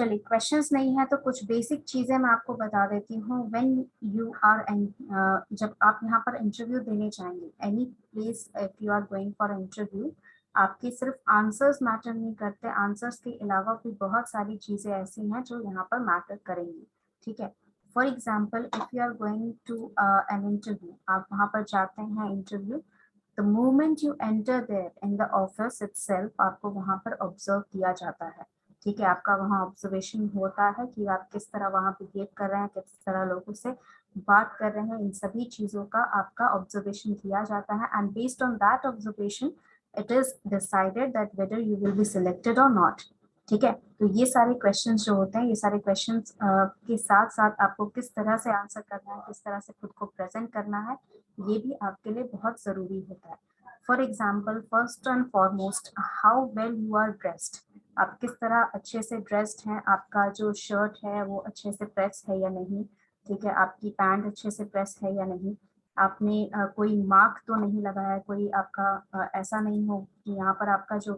चलिए क्वेश्चंस नहीं है तो कुछ बेसिक चीजें मैं आपको बता देती हूँ। व्हेन यू आर जब आप यहाँ पर इंटरव्यू देने जाएंगे any place, if you are going for interview, आपके सिर्फ आंसर्स मैटर नहीं करते, आंसर्स के अलावा भी बहुत सारी चीजें ऐसी हैं जो यहाँ पर मैटर करेंगी। ठीक है, for example if you are going to an interview, आप वहाँ पर जाते हैं interview, the moment you enter there in the office itself, आपको वहाँ पर ऑब्जर्व किया जाता है। ठीक है, आपका वहाँ ऑब्जर्वेशन होता है कि आप किस तरह वहाँ बिहेव कर रहे हैं, किस तरह लोगों से बात कर रहे हैं, इन सभी चीजों का आपका ऑब्जर्वेशन किया जाता है and based on that observation it is decided that whether you will be selected और नॉट। ठीक है, तो ये सारे क्वेश्चंस जो होते हैं, ये सारे क्वेश्चंस के साथ साथ आपको किस तरह से आंसर करना है, किस तरह से खुद को प्रेजेंट करना है, ये भी आपके लिए बहुत जरूरी होता है। For example, first and foremost, how well you are dressed, आप किस तरह अच्छे से ड्रेस्ड हैं, आपका जो शर्ट है वो अच्छे से प्रेस है या नहीं, ठीक है, आपकी पैंट अच्छे से प्रेस है या नहीं, आपने कोई मार्क तो नहीं लगाया, कोई आपका ऐसा नहीं हो कि यहाँ पर आपका जो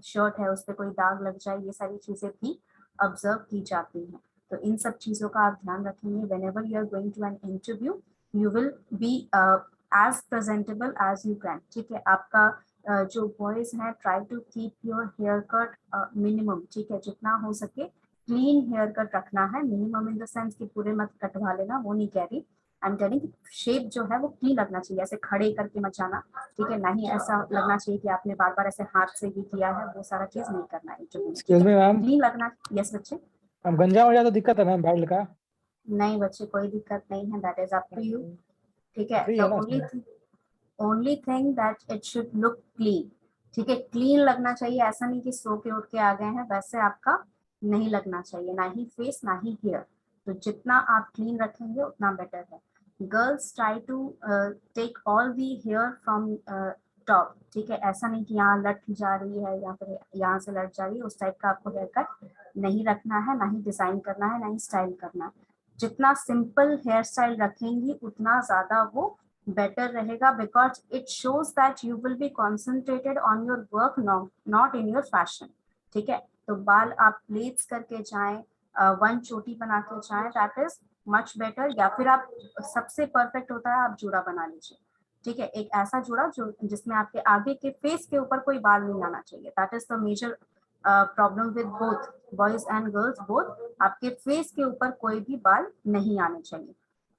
शर्ट है उस पर कोई दाग लग जाए, ये सारी चीजें भी ऑब्जर्व की जाती हैं। तो इन सब चीजों का आप ध्यान रखेंगे। Whenever you are going to an interview you will be as presentable as you can. ठीक है, आपका जो बॉयज हैं, try to keep your hair cut minimum. ठीक है, जितना हो सके क्लीन हेयर कट रखना है, मिनिमम इन द सेंस कि पूरे मत कटवा लेना, वो नहीं कह रही, आई एम टेलिंग शेप जो है वो क्लीन लगना चाहिए, ऐसे खड़े करके मत जाना। ठीक है, नहीं ऐसा लगना चाहिए कि आपने बार बार ऐसे हाथ से ही किया है, वो सारा चीज नहीं करना है इंटरव्यू में। एक्सक्यूज मी मैम, क्लीन लगना। यस बच्चे। हम गंजा हो जाए तो दिक्कत है मैम बेल्ट का? नहीं बच्चे, कोई दिक्कत नहीं है, that is up to you. ठीक है, फ्री द है ना ओनली इसमें? Only thing that it should look clean. ठीक है, क्लीन लगना चाहिए, ऐसा नहीं कि सो के उठ के आ गए हैं, वैसे आपका नहीं लगना चाहिए, ना ही फेस ना ही हेयर। तो जितना आप क्लीन रखेंगे उतना बेटर है। Girls try to take all the hair from top. ठीक है, ऐसा नहीं कि यहाँ लट जा रही है या फिर यहाँ से लट जा रही है, उस टाइप का आपको हेयर कट नहीं रखना है, ना ही डिजाइन करना है, ना ही स्टाइल करना है। जितना सिंपल हेयर स्टाइल रखेंगी उतना ज्यादा वो better रहेगा, because it shows that you will be concentrated on your work, not in your fashion। ठीक है, तो बाल आप प्लेट्स करके जाएं, वन चोटी बना के जाएं, दैट इज मच बेटर। या फिर आप, सबसे परफेक्ट होता है आप जूड़ा बना लीजिए। ठीक है, एक ऐसा जूड़ा जो जिसमें आपके आगे के फेस के ऊपर कोई बाल नहीं आना चाहिए, that is the major problem with both boys and girls both, आपके फेस के ऊपर कोई भी बाल नहीं आने चाहिए।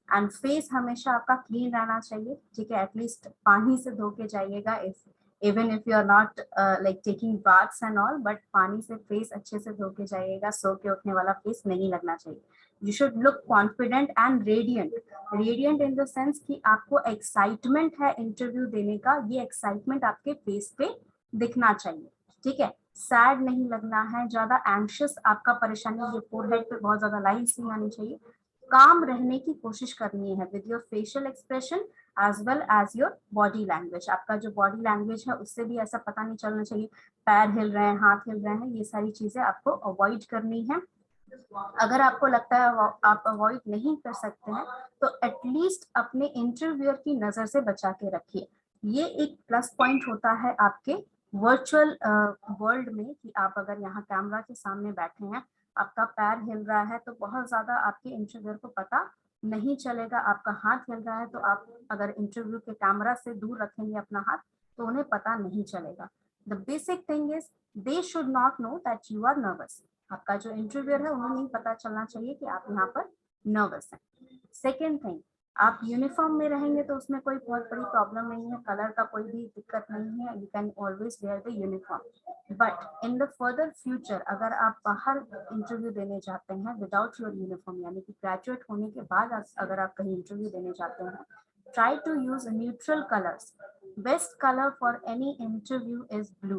एंड फेस हमेशा आपका क्लीन रहना चाहिए। ठीक है, एटलीस्ट पानी से धो के जाइएगा, if even if you are not like taking baths and all, but पानी से फेस अच्छे से धो के जाइएगा, सो के उठने वाला फेस नहीं लगना चाहिए। You should look confident and radiant. Radiant in the sense कि आपको एक्साइटमेंट है इंटरव्यू देने का, ये एक्साइटमेंट आपके फेस पे दिखना चाहिए। ठीक है, सैड नहीं लगना है, ज्यादा एंग्शियस आपका परेशानी, ये फोरहेड पे बहुत ज्यादा लाइंस नहीं आनी चाहिए। काम रहने की कोशिश करनी है with your facial expression as well as your body language. आपका जो बॉडी लैंग्वेज है उससे भी ऐसा पता नहीं चलना चाहिए पैर हिल रहे हैं, हाथ हिल रहे हैं, ये सारी चीजें आपको अवॉइड करनी है। अगर आपको लगता है आप अवॉइड नहीं कर सकते हैं तो एटलीस्ट अपने इंटरव्यूअर की नजर से बचा के रखिए। ये एक प्लस पॉइंट होता है आपके वर्चुअल वर्ल्ड में कि आप अगर यहाँ कैमरा के सामने बैठे हैं, आपका पैर हिल रहा है तो बहुत ज्यादा आपके इंटरव्यूअर को पता नहीं चलेगा। आपका हाथ हिल रहा है तो आप अगर इंटरव्यू के कैमरा से दूर रखेंगे अपना हाथ तो उन्हें पता नहीं चलेगा। The basic thing is they should not know that you are nervous. आपका जो इंटरव्यूअर है उन्हें नहीं पता चलना चाहिए कि आप यहाँ पर नर्वस हैं। सेकेंड थिंग, आप यूनिफॉर्म में रहेंगे तो उसमें कोई बहुत बड़ी प्रॉब्लम नहीं है, कलर का कोई भी दिक्कत नहीं है, you can always wear the uniform. But in the further future अगर आप बाहर इंटरव्यू देने जाते हैं विदाउट योर यूनिफॉर्म, यानी कि ग्रेजुएट होने के बाद अगर आप कहीं इंटरव्यू देने जाते हैं, try to use neutral colours. Best colour for any interview is blue,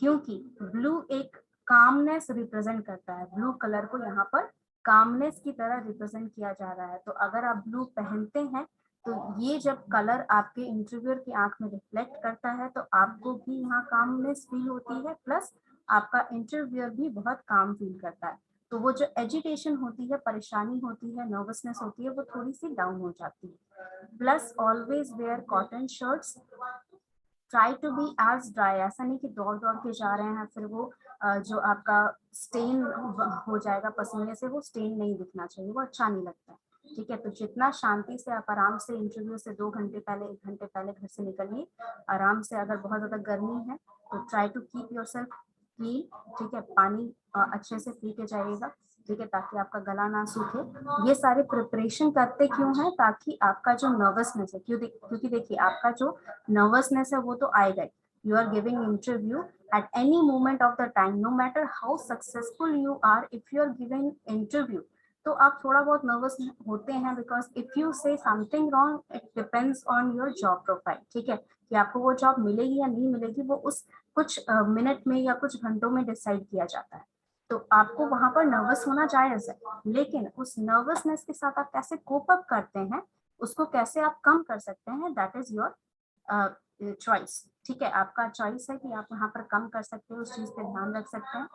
क्योंकि ब्लू एक कामनेस रिप्रेजेंट करता है। ब्लू कलर को यहाँ पर कामनेस की तरह रिप्रेजेंट किया जा रहा है, तो अगर आप ब्लू पहनते हैं तो ये जब कलर आपके इंटरव्यूअर की आंख में रिफ्लेक्ट करता है तो आपको भी यहाँ कामनेस फील होती है, प्लस आपका इंटरव्यूअर भी बहुत काम फील करता है। तो वो जो एजिटेशन होती है, परेशानी होती है, नर्वसनेस होती है, वो थोड़ी सी डाउन हो जाती है। Plus always wear cotton shirts, try to be as dry, ऐसा नहीं कि दौड़ दौड़ के जा रहे हैं फिर वो जो आपका स्टेन हो जाएगा पसीने से, वो स्टेन नहीं दिखना चाहिए, वो अच्छा नहीं लगता है। ठीक है, तो जितना शांति से आप आराम से इंटरव्यू से 2 घंटे पहले 1 घंटे पहले घर से निकलिए आराम से। अगर बहुत ज्यादा गर्मी है तो try to keep yourself clean. ठीक है, पानी अच्छे से पी के जाइएगा, ठीक है, ताकि आपका गला ना सूखे। ये सारे प्रिपरेशन करते क्यों है, ताकि आपका जो नर्वसनेस है, क्योंकि देखिए आपका जो नर्वसनेस है वो तो आएगा। You are giving interview at any moment of the time, no matter how successful you are, if you are giving interview तो आप थोड़ा बहुत नर्वस होते हैं, बिकॉज इफ यू से something wrong it depends on your job profile. ठीक है, कि आपको वो जॉब मिलेगी या नहीं मिलेगी वो उस कुछ मिनट में या कुछ घंटों में डिसाइड किया जाता है। तो आपको वहां पर नर्वस होना जायज है, लेकिन उस नर्वसनेस के साथ आप कैसे कोप अप करते हैं, उसको कैसे आप कम कर सकते हैं, दैट इज योर चॉइस। ठीक है, आपका चॉइस है कि आप वहां पर कम कर सकते हो, उस चीज पे ध्यान रख सकते हैं।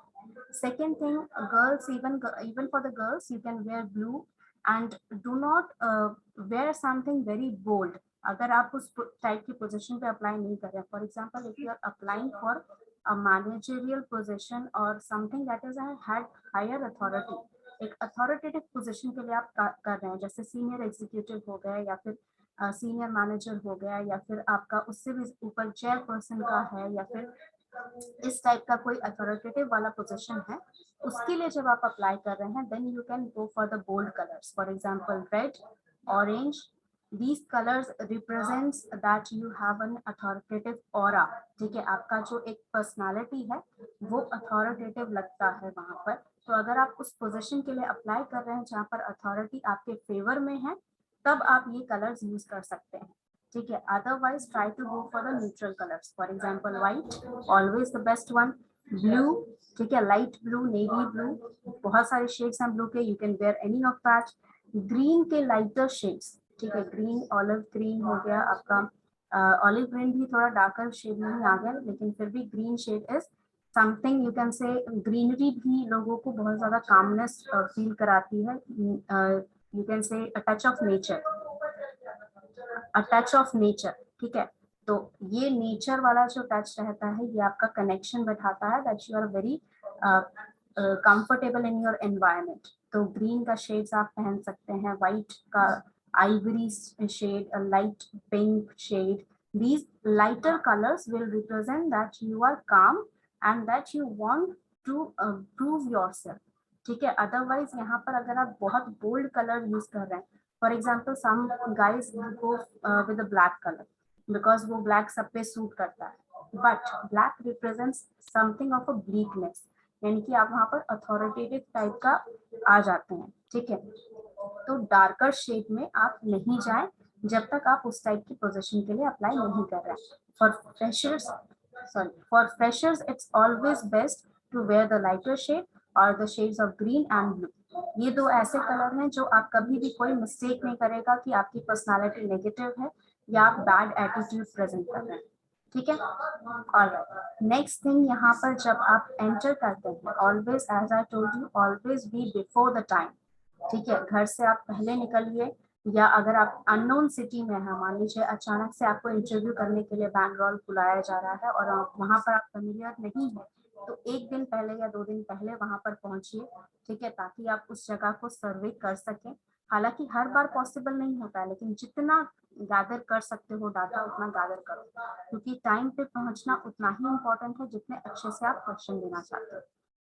Second thing, girls, even for the girls, you can wear blue and do not wear something very bold. अगर आप उस टाइप की पोजीशन पे अप्लाई नहीं कर रहे हैं, for example if you are applying for a managerial position और something that is head higher authority, एक अथॉरिटेटिव पोजीशन के लिए आप कर रहे हैं, जैसे सीनियर एग्जीक्यूटिव हो गया या फिर सीनियर मैनेजर हो गया, या फिर आपका उससे भी ऊपर चेयरपर्सन का है, या फिर इस टाइप का कोई अथॉरिटेटिव वाला पोजीशन है, उसके लिए जब आप अप्लाई कर रहे हैं then you can go for the bold colours, for example red, orange. these colors represents that you have an authoritative aura। ठीक है, आपका जो एक पर्सनालिटी है वो अथॉरिटेटिव लगता है वहां पर। तो अगर आप उस पोजीशन के लिए अप्लाई कर रहे हैं जहां पर अथॉरिटी आपके फेवर में है, तब आप ये कलर्स यूज कर सकते हैं। ठीक है, otherwise try to go for the neutral colours, for example white, always the best one. Blue, ठीक है, लाइट ब्लू, नेवी ब्लू, बहुत सारे शेड्स हैं ब्लू के, you can wear any of that. Green के लाइटर शेड्स, ठीक है, green, olive green हो गया आपका, ऑलिव ग्रीन भी थोड़ा डार्कर शेड में ही आ गया, लेकिन फिर भी green shade is something you can say. Greenery भी लोगों को बहुत ज्यादा कामनेस फील कराती है, यू कैन से अ touch of nature, a touch of nature. ठीक है, तो ये नेचर वाला जो टच रहता है ये आपका कनेक्शन बैठाता है, that you are very comfortable in your environment. तो ग्रीन का शेड्स आप पहन सकते हैं, व्हाइट का ivory shade, a light pink shade. These lighter colors will represent that you are calm and that you want to prove yourself। ठीक है, otherwise यहाँ पर अगर आप बहुत बोल्ड कलर यूज कर रहे हैं, for example some guys go with a black colour because वो ब्लैक सब पे सूट करता है, but black represents something of a bleakness, यानी कि आप वहां पर अथॉरिटेटिव टाइप का आ जाते हैं। ठीक है, तो डार्कर शेड में आप नहीं जाएं जब तक आप उस टाइप की पोजीशन के लिए अप्लाई नहीं कर रहे हैं। For freshers it's always best to wear the lighter shade और the shades of green and blue. ये दो ऐसे कलर हैं जो आप कभी भी कोई मिस्टेक नहीं करेगा कि आपकी पर्सनालिटी नेगेटिव है या आप बैड एटीट्यूड प्रेजेंट कर रहे हैं। ठीक है, ऑलराइट। नेक्स्ट थिंग, यहाँ पर जब आप एंटर करते हैं, always as I told you, always be before the time. ठीक है, घर से आप पहले निकलिए, या अगर आप अननोन सिटी में हैं, मान लीजिए अचानक से आपको इंटरव्यू करने के लिए बैंगलोर बुलाया जा रहा है और वहां पर आप फेमिलियर नहीं है, तो 1 दिन पहले या 2 दिन पहले वहां पर पहुंचिए। ठीक है, ताकि आप उस जगह को सर्वे कर सकें। हालांकि हर बार पॉसिबल नहीं होता है, लेकिन जितना गैदर कर सकते हो डाटा उतना गैदर करो, क्योंकि टाइम पे पहुंचना उतना ही इम्पोर्टेंट है जितने अच्छे से आप क्वेश्चन देना चाहते हो।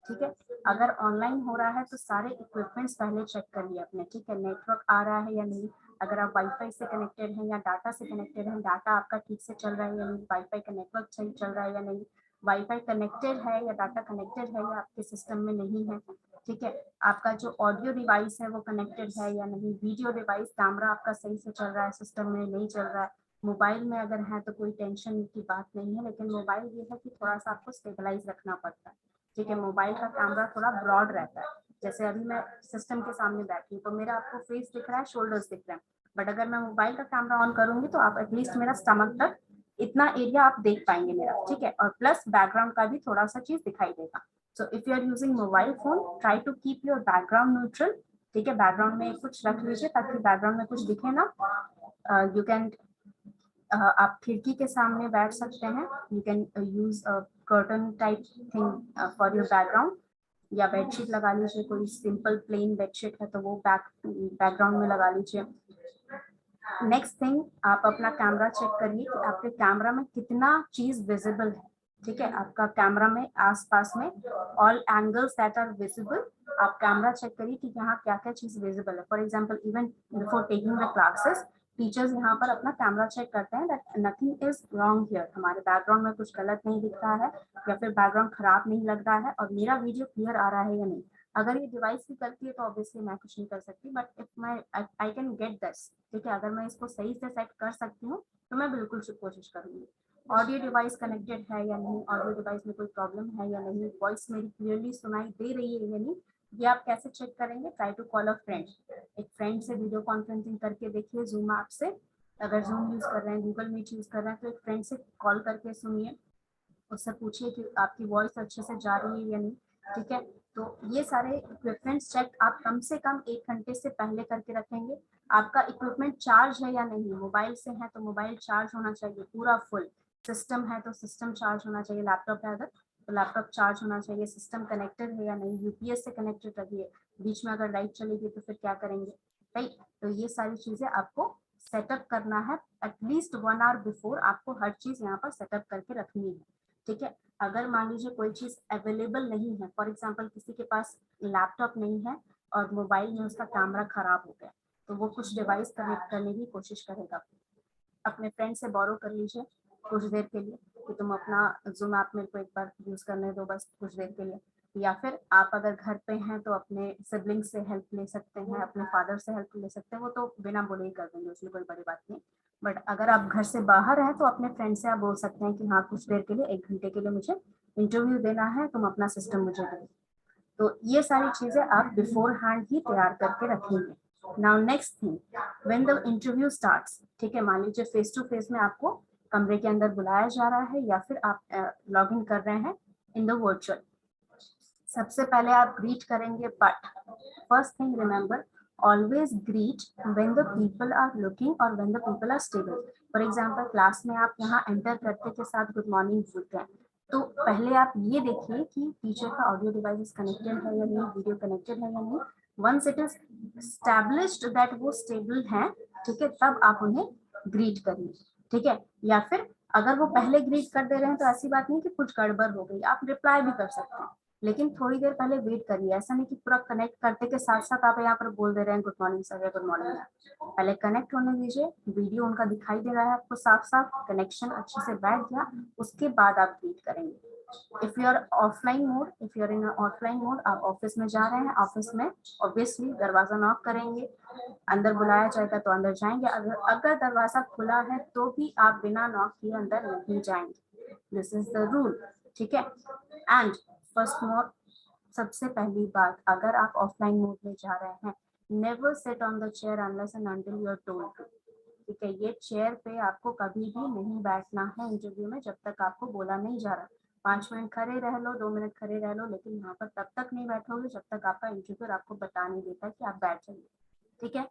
ठीक है, अगर ऑनलाइन हो रहा है तो सारे इक्विपमेंट्स पहले चेक करिए अपने। ठीक है, नेटवर्क आ रहा है या नहीं, अगर आप वाईफाई से कनेक्टेड हैं या डाटा से कनेक्टेड हैं, डाटा आपका ठीक से चल रहा है या नहीं, वाईफाई का नेटवर्क सही चल रहा है या नहीं, वाईफाई कनेक्टेड है या डाटा कनेक्टेड है या आपके सिस्टम में नहीं है। ठीक है, आपका जो ऑडियो डिवाइस है वो कनेक्टेड है या नहीं, वीडियो डिवाइस कैमरा आपका सही से चल रहा है, सिस्टम में नहीं चल रहा है। मोबाइल में अगर है तो कोई टेंशन की बात नहीं है, लेकिन मोबाइल ये है कि थोड़ा सा आपको स्टेबलाइज रखना पड़ता है। ठीक है, मोबाइल का कैमरा थोड़ा ब्रॉड रहता है, जैसे अभी मैं सिस्टम के सामने बैठी हूँ तो मेरा आपको फेस दिख रहा है, शोल्डर्स दिख रहे हैं, बट अगर मैं मोबाइल का कैमरा ऑन करूंगी तो आप एटलीस्ट मेरा स्टमक तक इतना एरिया आप देख पाएंगे मेरा। ठीक है, और प्लस बैकग्राउंड का भी थोड़ा सा चीज दिखाई देगा। So if you are using mobile phone, try to keep your background neutral. ठीक है, बैकग्राउंड में कुछ रख लीजिए ताकि बैकग्राउंड में कुछ दिखे ना। यू कैन आप खिड़की के सामने बैठ सकते हैं, you can use curtain type thing for your background, या बेडशीट लगा लीजिए, कोई सिंपल प्लेन बेडशीट है तो वो बैकग्राउंड में लगा लीजिए। नेक्स्ट थिंग, आप अपना कैमरा चेक करिए कि आपके कैमरा में कितना चीज विजिबल है। ठीक है, आपका कैमरा में आसपास में all angles that are visible, आप कैमरा चेक करिए कि यहाँ क्या क्या चीज विजिबल है। For example, even before taking the classes, teachers यहाँ पर अपना कैमरा चेक करते हैं that nothing is wrong here, हमारे बैकग्राउंड में कुछ गलत नहीं दिख रहा है या फिर बैकग्राउंड खराब नहीं लग रहा है और मेरा वीडियो क्लियर आ रहा है या नहीं। अगर ये डिवाइस भी करती है तो ऑब्वियसली मैं कुछ नहीं कर सकती, बट इफ मैं आई कैन गेट दिस, ठीक है, अगर मैं इसको सही से सेट कर सकती हूँ तो मैं बिल्कुल कोशिश करूंगी। ऑडियो डिवाइस कनेक्टेड है या नहीं, ऑडियो डिवाइस में कोई प्रॉब्लम है या नहीं, वॉइस मेरी क्लियरली सुनाई दे रही है या नहीं, ये आप कैसे चेक करेंगे? Try to call a friend, एक फ्रेंड से वीडियो कॉन्फ्रेंसिंग करके देखिए जूम ऐप से। अगर जूम यूज कर रहे हैं, गूगल मीट यूज कर रहे हैं, तो एक फ्रेंड से कॉल करके सुनिए, उससे पूछिए कि आपकी वॉइस अच्छे से जा रही है या नहीं। ठीक है, तो ये सारे इक्विपमेंट चेक आप कम से कम 1 घंटे से पहले करके रखेंगे। आपका इक्विपमेंट चार्ज है या नहीं, मोबाइल से है तो मोबाइल चार्ज होना चाहिए पूरा फुल, सिस्टम है तो सिस्टम चार्ज होना चाहिए, लैपटॉप है अगर तो लैपटॉप चार्ज होना चाहिए, सिस्टम कनेक्टेड है या नहीं, यूपीएस से कनेक्टेड रखिए, बीच में अगर लाइट चलेगी तो फिर क्या करेंगे, राइट। तो ये सारी चीजें आपको सेटअप करना है, एटलीस्ट 1 आवर बिफोर आपको हर चीज यहाँ पर सेटअप करके रखनी है। ठीक है, अगर मान लीजिए कोई चीज अवेलेबल नहीं है, फॉर एग्जांपल किसी के पास लैपटॉप नहीं है और मोबाइल में उसका कैमरा खराब हो गया, तो वो कुछ डिवाइस कनेक्ट करने की कोशिश करेगा, अपने फ्रेंड से बोरो कर लीजिए कुछ देर के लिए कि तुम अपना जूम ऐप मेरे को एक बार यूज करने दो बस कुछ देर के लिए, या फिर आप अगर घर पे हैं तो अपने सिबलिंग से हेल्प ले सकते हैं, अपने फादर से हेल्प ले सकते हैं, वो तो बिना बोले ही कर देंगे, उसमें कोई बड़ी बात नहीं। बट अगर आप घर से बाहर हैं तो अपने फ्रेंड से आप बोल सकते हैं कि हाँ कुछ देर के लिए 1 घंटे के लिए मुझे इंटरव्यू देना है, तुम अपना सिस्टम मुझे दो। तो ये सारी चीजें आप बिफोर हैंड ही तैयार करके रखेंगे। Now next thing, when the interview starts, ठीक है, मान लीजिए फेस टू फेस में आपको कमरे के अंदर बुलाया जा रहा है या फिर आप लॉग इन कर रहे हैं इन द वर्चुअल। सबसे पहले आप ग्रीट करेंगे, but first thing remember, always greet when the people are looking और when the people are stable. For example class में आप यहाँ एंटर करते के साथ गुड मॉर्निंग बोलते हैं, तो पहले आप ये देखिए कि टीचर का ऑडियो डिवाइस कनेक्टेड है या नहीं, वीडियो कनेक्टेड है या नहीं। Once it is established that वो स्टेबल है, ठीक है, तब आप उन्हें ग्रीट करिए। ठीक है, या फिर अगर वो पहले ग्रीट कर दे रहे हैं तो ऐसी बात नहीं कि कुछ गड़बड़ हो गई, आप रिप्लाई भी कर सकते हैं, लेकिन थोड़ी देर पहले वेट करिए। ऐसा नहीं कि पूरा कनेक्ट करते के साथ साथ आप यहाँ पर बोल दे रहे हैं गुड मॉर्निंग सर या गुड मॉर्निंग। पहले कनेक्ट होने दीजिए, वीडियो उनका दिखाई दे रहा है आपको साफ साफ, कनेक्शन अच्छे से बैठ गया, उसके बाद आप ग्रीट करेंगे। If you are offline mode, if you are in offline mode, आप ऑफिस में जा रहे हैं, ऑफिस में ऑब्वियसली दरवाजा नॉक करेंगे, अंदर बुलाया जाएगा तो अंदर जाएंगे, अगर दरवाजा खुला है तो भी आप बिना नॉक किए अंदर नहीं जाएंगे, दिस इज द रूल। ठीक है, एंड फर्स्ट मोड, सबसे पहली बात, अगर आप ऑफलाइन मोड में जा रहे हैं, never sit on the chair unless and until you are told to. ठीक है, ये चेयर पे आपको कभी भी नहीं बैठना है इंटरव्यू में जब तक आपको बोला नहीं जा रहा। 5 मिनट खड़े रह लो, 2 मिनट खड़े रह लो, लेकिन यहाँ पर तब तक नहीं बैठोगे जब तक आपका इंटरव्यूअर आपको बता नहीं देता कि आप बैठ जाइए। ठीक है,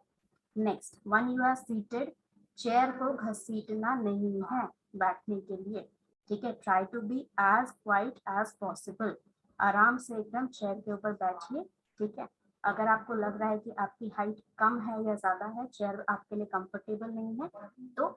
next, one you are seated, chair को घसीटना नहीं है बैठने के लिए। ठीक है, try to be as quiet as possible, आराम से एकदम चेयर के ऊपर बैठिए। ठीक है, अगर आपको लग रहा है कि आपकी हाइट कम है या ज्यादा है, चेयर आपके लिए कंफर्टेबल नहीं है, तो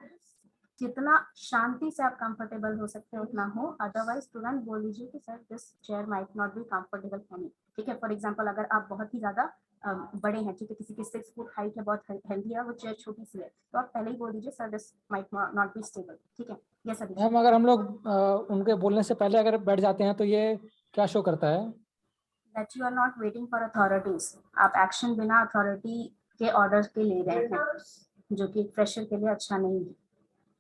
जितना शांति से आप कंफर्टेबल हो सकते हैं उतना हो, अदरवाइज तुरंत बोल दीजिए कि sir this chair might not be comfortable for me. ठीक है, फॉर एग्जांपल अगर आप बहुत ही ज्यादा बड़े हैं, ठीक है, किसी की 6 फुट हाइट है, बहुत हेल्दी है, वो चेयर छोटी सी है, तो आप पहले ही बोल दीजिए sir this might not be stable. ठीक है, ये सर मैम अगर हम लोग उनके बोलने से पहले अगर बैठ जाते हैं तो ये क्या शो करता है? That you are not waiting for authorities, आप एक्शन बिना अथॉरिटी के ऑर्डर के ले रहे हैं, जो कि फ्रेशर के लिए अच्छा नहीं है।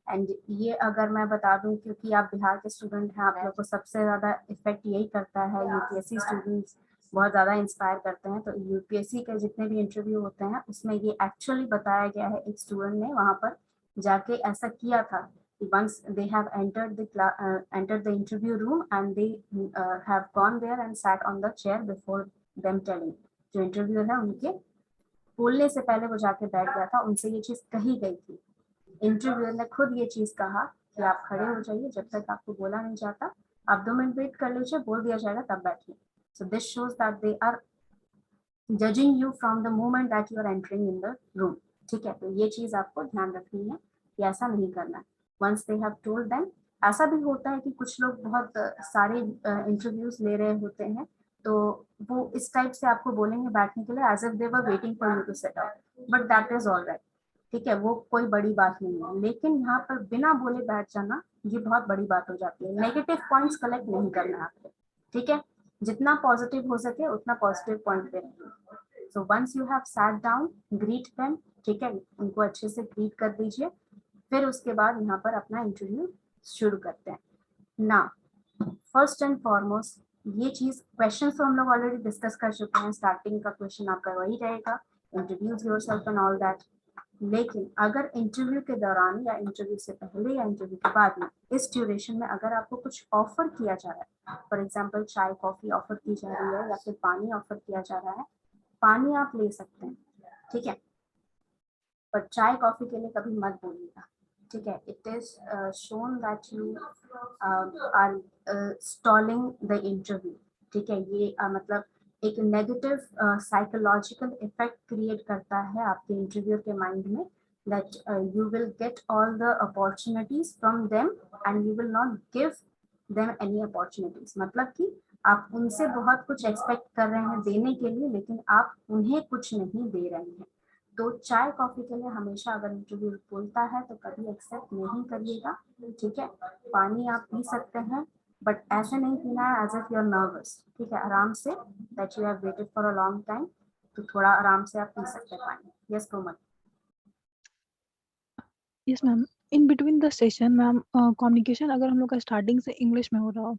एंड ये अगर मैं बता दूं, क्योंकि आप बिहार के स्टूडेंट हैं, आप लोग को सबसे ज़्यादा इफेक्ट यही करता है, यूपीएससी स्टूडेंट्स बहुत ज़्यादा इंस्पायर करते हैं, तो यूपीएससी के जितने भी इंटरव्यू होते हैं उसमें ये एक्चुअली बताया गया है, एक स्टूडेंट ने वहाँ पर जाके ऐसा किया था कि once they have entered the interview room and they have gone there and sat on the chair before them telling, जो इंटरव्यू है उनके बोलने से पहले वो जाके बैठ गया था, उनसे ये चीज़ कही गई थी। इंटरव्यूअर ने खुद ये चीज कहा कि आप खड़े हो जाइए, जब तक आपको बोला नहीं जाता आप 2 मिनट वेट कर लीजिए, बोल दिया जाएगा तब बैठिए. So this shows that they are judging you from the moment that you are entering in the room. ठीक है, तो ये चीज आपको ध्यान रखनी है कि ऐसा नहीं करना है. Once they have told them, ऐसा भी होता है कि कुछ लोग बहुत सारे इंटरव्यूज ले रहे होते हैं, तो वो इस टाइप से आपको बोलेंगे बैठने के लिए as if they were waiting for you to set up, but that is all right. ठीक है, वो कोई बड़ी बात नहीं है, लेकिन यहाँ पर बिना बोले बैठ जाना ये बहुत बड़ी बात हो जाती है. नेगेटिव पॉइंट्स कलेक्ट नहीं करना है आपको. ठीक है, जितना पॉजिटिव हो सके उतना पॉजिटिव पॉइंट पे रहिए. So once you have sat down, greet them. ठीक है, उनको अच्छे से ग्रीट कर दीजिए, फिर उसके बाद यहाँ पर अपना इंटरव्यू शुरू करते हैं. ना फर्स्ट एंड फॉरमोस्ट ये चीज, क्वेश्चन तो हम लोग ऑलरेडी डिस्कस कर चुके हैं. स्टार्टिंग का क्वेश्चन आपका वही रहेगा, introduce yourself and all that. लेकिन अगर इंटरव्यू के दौरान या इंटरव्यू से पहले या इंटरव्यू के बाद में इस ड्यूरेशन में अगर आपको कुछ ऑफर किया जा रहा है, फॉर एग्जांपल चाय कॉफी ऑफर की जा रही है या फिर पानी ऑफर किया जा रहा है, पानी आप ले सकते हैं. ठीक है, पर चाय कॉफी के लिए कभी मत बोलिएगा. ठीक है, it is shown that you are stalling the interview. ठीक है, ये मतलब एक नेगेटिव साइकोलॉजिकल इफेक्ट क्रिएट करता है आपके इंटरव्यूअर के माइंड में, that you will get all the opportunities from them and you will not give them any opportunities. मतलब कि आप उनसे बहुत कुछ एक्सपेक्ट कर रहे हैं देने के लिए, लेकिन आप उन्हें कुछ नहीं दे रहे हैं. तो चाय कॉफी के लिए हमेशा अगर इंटरव्यू बोलता है तो कभी एक्सेप्ट नहीं करिएगा. ठीक है, पानी आप पी सकते हैं, बट ऐसे नहीं पीना है as if you are nervous. ठीक है, आराम से, that you have waited for a long time, तो थोड़ा आराम से आप पी सकते हैं पानी. Yes Komal. Yes ma'am, in between the session ma'am communication अगर हम लोग का स्टार्टिंग से इंग्लिश में हो रहा हो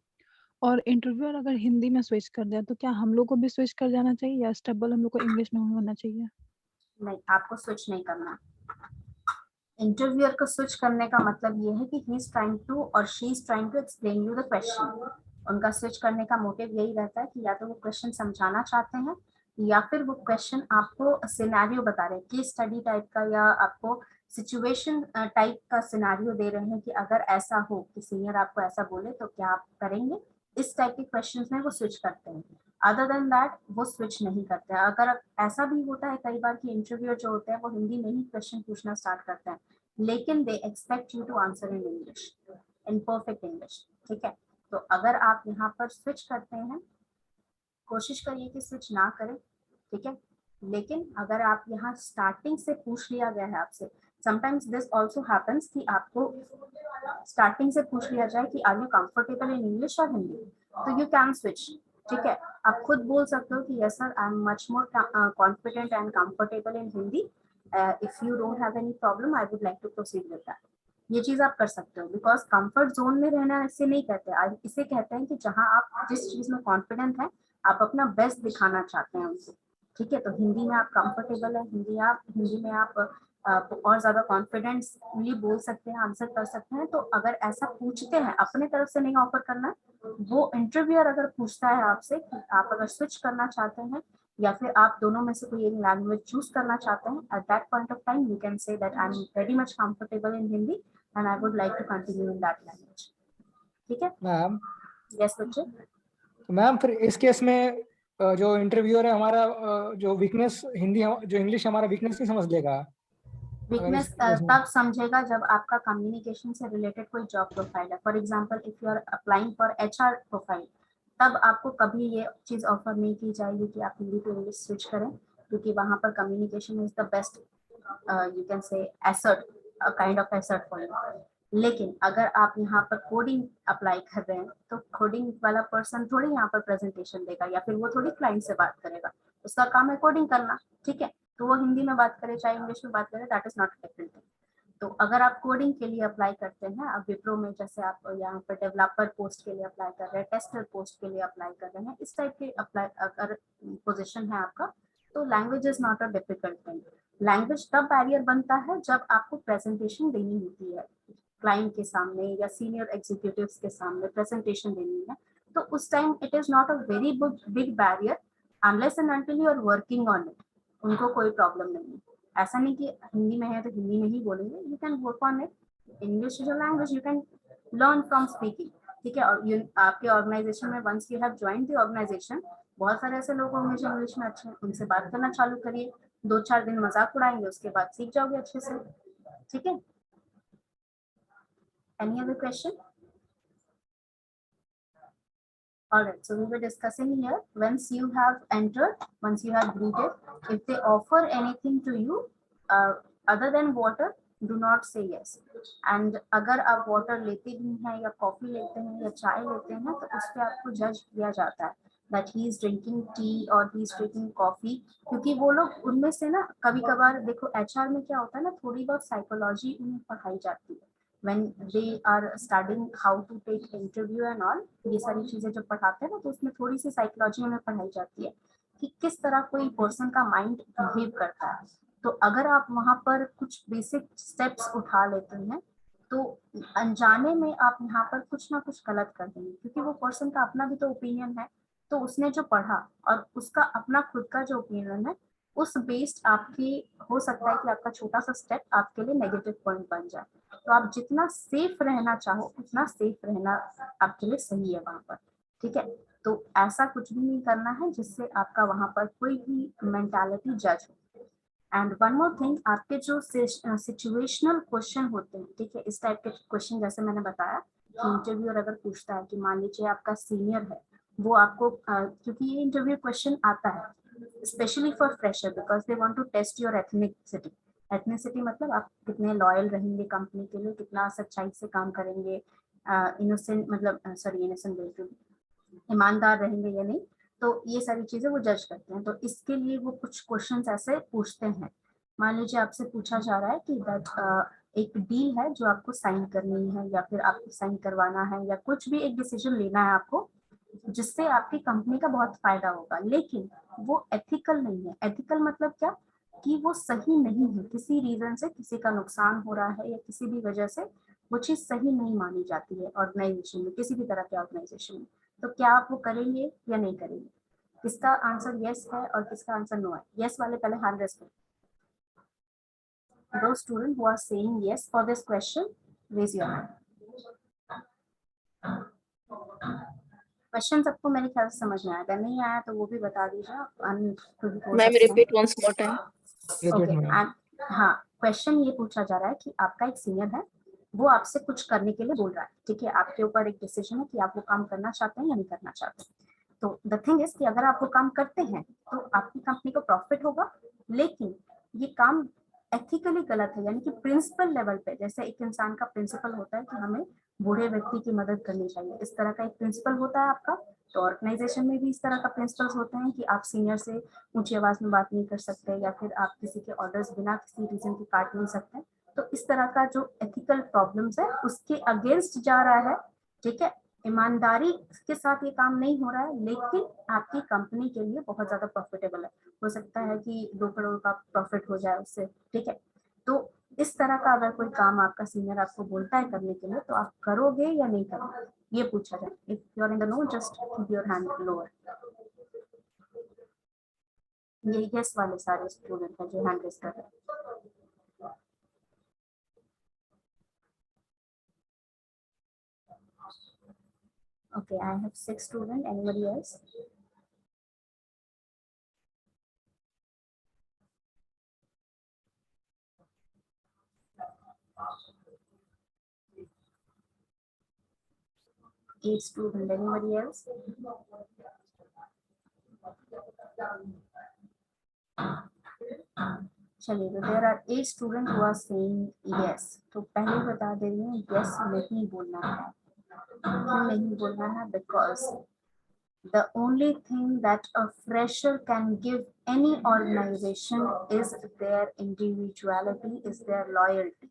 और इंटरव्यूअर अगर हिंदी में स्विच कर दिया तो क्या हम लोग को भी स्विच कर जाना चाहिए या स्टेबल हम लोग को इंग्लिश में होना चाहिए? नहीं, आपको स्विच नहीं करना. इंटरव्यूअर को स्विच करने का मतलब ये है कि ही इज ट्राइंग टू और she is trying to explain you the question. उनका स्विच करने का मोटिव यही रहता है कि या तो वो क्वेश्चन समझाना चाहते हैं या फिर वो क्वेश्चन आपको सिनेरियो बता रहे हैं, केस स्टडी टाइप का, या आपको सिचुएशन टाइप का सिनेरियो दे रहे हैं कि अगर ऐसा हो कि सीनियर आपको ऐसा बोले तो क्या आप करेंगे. इस टाइप के क्वेश्चंस में वो स्विच करते हैं. अदर देन दैट वो स्विच नहीं करते हैं. अगर ऐसा भी होता है कई बार कि इंटरव्यूअर जो होते हैं वो हिंदी में ही क्वेश्चन पूछना स्टार्ट करते हैं, लेकिन they expect you to answer in English, in perfect English. ठीक है, तो अगर आप यहाँ पर स्विच करते हैं, कोशिश करिए कि स्विच ना करें. ठीक है, लेकिन अगर आप यहाँ स्टार्टिंग से पूछ लिया गया है आपसे, समटाइम्स दिस ऑल्सो हैपन्स कि आपको स्टार्टिंग से पूछ लिया जाए कि are you comfortable in English और हिंदी, तो यू कैन स्विच. ठीक है, आप खुद बोल सकते हो कि yes sir I am much more confident and comfortable in Hindi, if you don't have any problem I would like to proceed with that. ये चीज आप कर सकते हो, बिकॉज कंफर्ट जोन में रहना इसे नहीं कहते, इसे कहते हैं कि जहां आप जिस चीज में कॉन्फिडेंट है, आप अपना बेस्ट दिखाना चाहते हैं उनको. ठीक है, तो हिंदी में आप कंफर्टेबल है, हिंदी में आप और ज्यादा कॉन्फिडेंसली बोल सकते हैं, आंसर कर सकते हैं. तो अगर ऐसा पूछते हैं, अपने तरफ से नहीं ऑफर करना, वो इंटरव्यूअर अगर पूछता है आपसे कि आप अगर स्विच करना चाहते हैं या फिर आप दोनों में से कोई एक लैंग्वेज चूज करना चाहते हैं, at that point of time you can say that I am very much comfortable in Hindi and I would like to continue in that language. ठीक है मैम. यस बच्चे. तो मैम फिर इस केस में जो इंटरव्यूअर है हमारा जो वीकनेस हिंदी जो इंग्लिश हमारा वीकनेस नहीं समझ लेगा. वीकनेस तब समझेगा जब आपका कम्युनिकेशन से रिलेटेड कोई जॉब प्रोफाइल है. For example if you are applying for HR profile, तब आपको कभी ये चीज ऑफर नहीं की जाएगी कि आप हिंदी टू इंग्लिश स्विच करें, क्योंकि वहां पर communication is the best, you can से asset, kind of asset for you. लेकिन अगर आप यहाँ पर कोडिंग अप्लाई कर रहे हैं, तो कोडिंग वाला पर्सन थोड़ी यहाँ पर प्रेजेंटेशन देगा या फिर वो थोड़ी क्लाइंट से बात करेगा. उसका काम है कोडिंग करना. ठीक है, तो वो हिंदी में बात करे चाहे इंग्लिश में बात करे, that is not different thing. तो अगर आप कोडिंग के लिए अप्लाई करते हैं, अब विप्रो में जैसे आप यहाँ पर डेवलपर पोस्ट के लिए अप्लाई कर रहे हैं, टेस्टर पोस्ट के लिए अप्लाई कर रहे हैं, इस टाइप के अप्लाई अगर पोजीशन है आपका, तो language is not a difficult thing. Language तब बैरियर बनता है जब आपको प्रेजेंटेशन देनी होती है क्लाइंट के सामने या सीनियर एग्जीक्यूटिव्स के सामने प्रेजेंटेशन देनी है. तो उस time it is not a very big barrier unless and until you are working on it. उनको कोई प्रॉब्लम नहीं है. ऐसा नहीं कि हिंदी में है तो हिंदी में ही बोलेंगे, you can work on it. English is a language you can learn from speaking, ठीक है। और आपके ऑर्गेनाइजेशन में once you have join the organisation, बहुत सारे ऐसे लोग होंगे जो इंग्लिश में अच्छे हैं, उनसे बात करना चालू करिए, 2-4 दिन मजाक उड़ाएंगे, उसके बाद सीख जाओगे अच्छे से, ठीक है। Any other question? Alright, so we were discussing here, once you have entered, once you have greeted, if they offer anything to you other than water, do not say yes. And अगर आप water लेते भी हैं या coffee लेते हैं या चाय लेते हैं तो उस पर आपको जज किया जाता है that he is drinking tea or he is drinking coffee, क्योंकि वो लोग उनमें से ना कभी कभार, देखो HR में क्या होता है ना, थोड़ी बहुत साइकोलॉजी उन्हें पढ़ाई जाती है when they are studying how to take interview and all, ये सारी चीजें जब पढ़ाते हैं ना तो उसमें थोड़ी सी साइकोलॉजी हमें पढ़ाई जाती है कि किस तरह कोई पर्सन का माइंड बिहेव करता है। तो अगर आप वहां पर कुछ बेसिक स्टेप्स उठा लेते हैं तो अनजाने में आप यहाँ पर कुछ ना कुछ गलत कर देंगे, क्योंकि वो पर्सन का अपना भी तो ओपिनियन है, तो उसने जो पढ़ा और उसका अपना खुद का जो ओपिनियन है उस बेस्ड आपकी हो सकता है कि आपका छोटा सा स्टेप आपके लिए नेगेटिव पॉइंट बन जाए। तो आप जितना सेफ रहना चाहो उतना सेफ रहना आपके लिए सही है वहां पर, ठीक है। तो ऐसा कुछ भी नहीं करना है जिससे आपका वहां पर कोई भी मेंटालिटी जज हो। एंड वन मोर थिंग, आपके जो सिचुएशनल क्वेश्चन होते हैं, ठीक है, इस टाइप के क्वेश्चन जैसे मैंने बताया कि इंटरव्यूअर अगर पूछता है कि मान लीजिए आपका सीनियर है, वो आपको क्योंकि ये इंटरव्यू क्वेश्चन आता है specially for fresher because they want to test your ethnicity. Ethnicity मतलब आप कितने लॉयल रहेंगे कंपनी के लिए, कितना सच्चाई से काम करेंगे, इनोसेंट मतलब सॉरी इनोसेंट बिल्कुल ईमानदार रहेंगे या नहीं, तो ये सारी चीजें वो जज करते हैं। तो इसके लिए वो कुछ क्वेश्चंस ऐसे पूछते हैं। मान लीजिए आपसे पूछा जा रहा है कि दैट एक डील है जो आपको साइन करनी है या फिर आपको साइन करवाना है या कुछ भी एक डिसीजन लेना है आपको जिससे आपकी कंपनी का बहुत फायदा होगा, लेकिन वो एथिकल नहीं है। एथिकल मतलब क्या कि वो सही नहीं है, किसी रीजन से किसी का नुकसान हो रहा है या किसी भी वजह से वो चीज सही नहीं मानी जाती है ऑर्गेनाइजेशन में, किसी भी तरह के ऑर्गेनाइजेशन में। तो क्या आप वो करेंगे या नहीं करेंगे? किसका आंसर यस है और किसका आंसर नो है? यस वाले पहले हैंड रेज करें। Those students who are saying yes for this question, raise your hand. Question सबको मेरे ख्याल से समझ में आया, अगर नहीं आया तो वो भी बता दीजिए। Ma'am repeat once more time. Repeat में। हाँ, क्वेश्चन ये पूछा जा रहा है कि आपका एक सीनियर है, वो आपसे कुछ करने के लिए बोल रहा है, ठीक है। आपके ऊपर एक डिसीजन है कि आप वो काम करना चाहते हैं या नहीं करना चाहते। तो द थिंग इज कि अगर आप वो काम करते हैं तो आपकी कंपनी को प्रॉफिट होगा, लेकिन ये काम एथिकली गलत है, यानी कि प्रिंसिपल लेवल पे, जैसे एक इंसान का प्रिंसिपल होता है कि हमें बूढ़े व्यक्ति की मदद करनी चाहिए, इस तरह का एक प्रिंसिपल होता है आपका। तो ऑर्गेनाइजेशन में भी इस तरह का प्रिंसिपल्स होते हैं कि आप सीनियर से ऊंची आवाज में बात नहीं कर सकते या फिर आप किसी के ऑर्डर्स बिना किसी रीजन के काट नहीं सकते। तो इस तरह का जो एथिकल प्रॉब्लम्स है उसके अगेंस्ट जा रहा है, ठीक है। ईमानदारी के साथ ये काम नहीं हो रहा है, लेकिन आपकी कंपनी के लिए बहुत ज्यादा प्रॉफिटेबल है, हो सकता है कि 2 करोड़ का प्रॉफिट हो जाए उससे, ठीक है। तो इस तरह का अगर कोई काम आपका सीनियर आपको बोलता है करने के लिए तो आप करोगे या नहीं करोगे, ये पूछा जाए। If you are in the no just keep your hand lower. ये यस वाले सारे स्टूडेंट हैं जो हैंड रेज कर रहे हैं। Okay, I have 6 students. Anybody else? Eight students. Anybody else? चलिए, तो there are 8 students who are saying yes. तो पहले बता दे रही हूँ yes नहीं बोलना है। क्यों नहीं बोलना है? Because the only thing that a fresher can give any organization is their individuality, is their loyalty.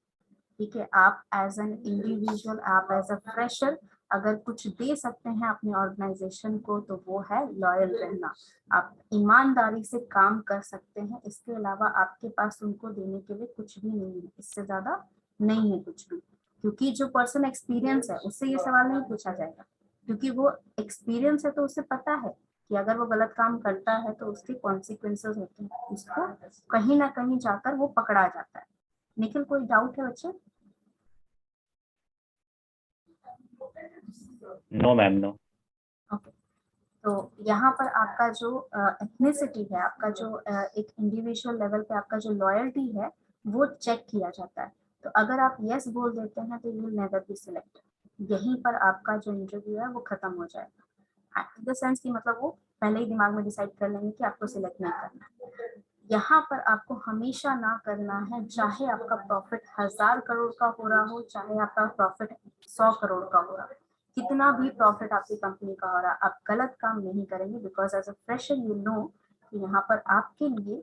ठीक है, आप एज एन इंडिविजुअल, आप एज अ फ्रेशर अगर कुछ दे सकते हैं अपने ऑर्गेनाइजेशन को तो वो है लॉयल रहना। आप ईमानदारी से काम कर सकते हैं, इसके अलावा आपके पास उनको देने के लिए कुछ भी नहीं है, इससे ज्यादा नहीं है कुछ भी। क्योंकि जो पर्सन एक्सपीरियंस है उससे ये सवाल नहीं पूछा जाएगा, क्योंकि वो एक्सपीरियंस है तो उसे पता है कि अगर वो गलत काम करता है तो उसके कॉन्सिक्वेंसेस होते हैं, उसको कहीं ना कहीं जाकर वो पकड़ा जाता है। निखिल कोई डाउट है बच्चे? No ma'am, no. ओके, तो यहाँ पर आपका जो एथनिसिटी है, आपका जो एक इंडिविजुअल लेवल पे आपका जो लॉयल्टी है वो चेक किया जाता है। तो अगर आप यस बोल देते हैं तो you will never be selected. यहीं पर आपका जो इंटरव्यू है वो खत्म हो जाएगा। इन द सेंस कि मतलब वो पहले ही दिमाग में डिसाइड कर लेंगे कि आपको सिलेक्ट नहीं करना है। यहाँ पर आपको हमेशा ना करना है, चाहे आपका प्रॉफिट 1000 करोड़ का हो रहा हो, चाहे आपका प्रॉफिट 100 करोड़ का हो रहा हो, कितना भी प्रॉफिट आपकी कंपनी का हो रहा है, आप गलत काम नहीं करेंगे। Because as a fresher you know कि यहाँ पर आपके लिए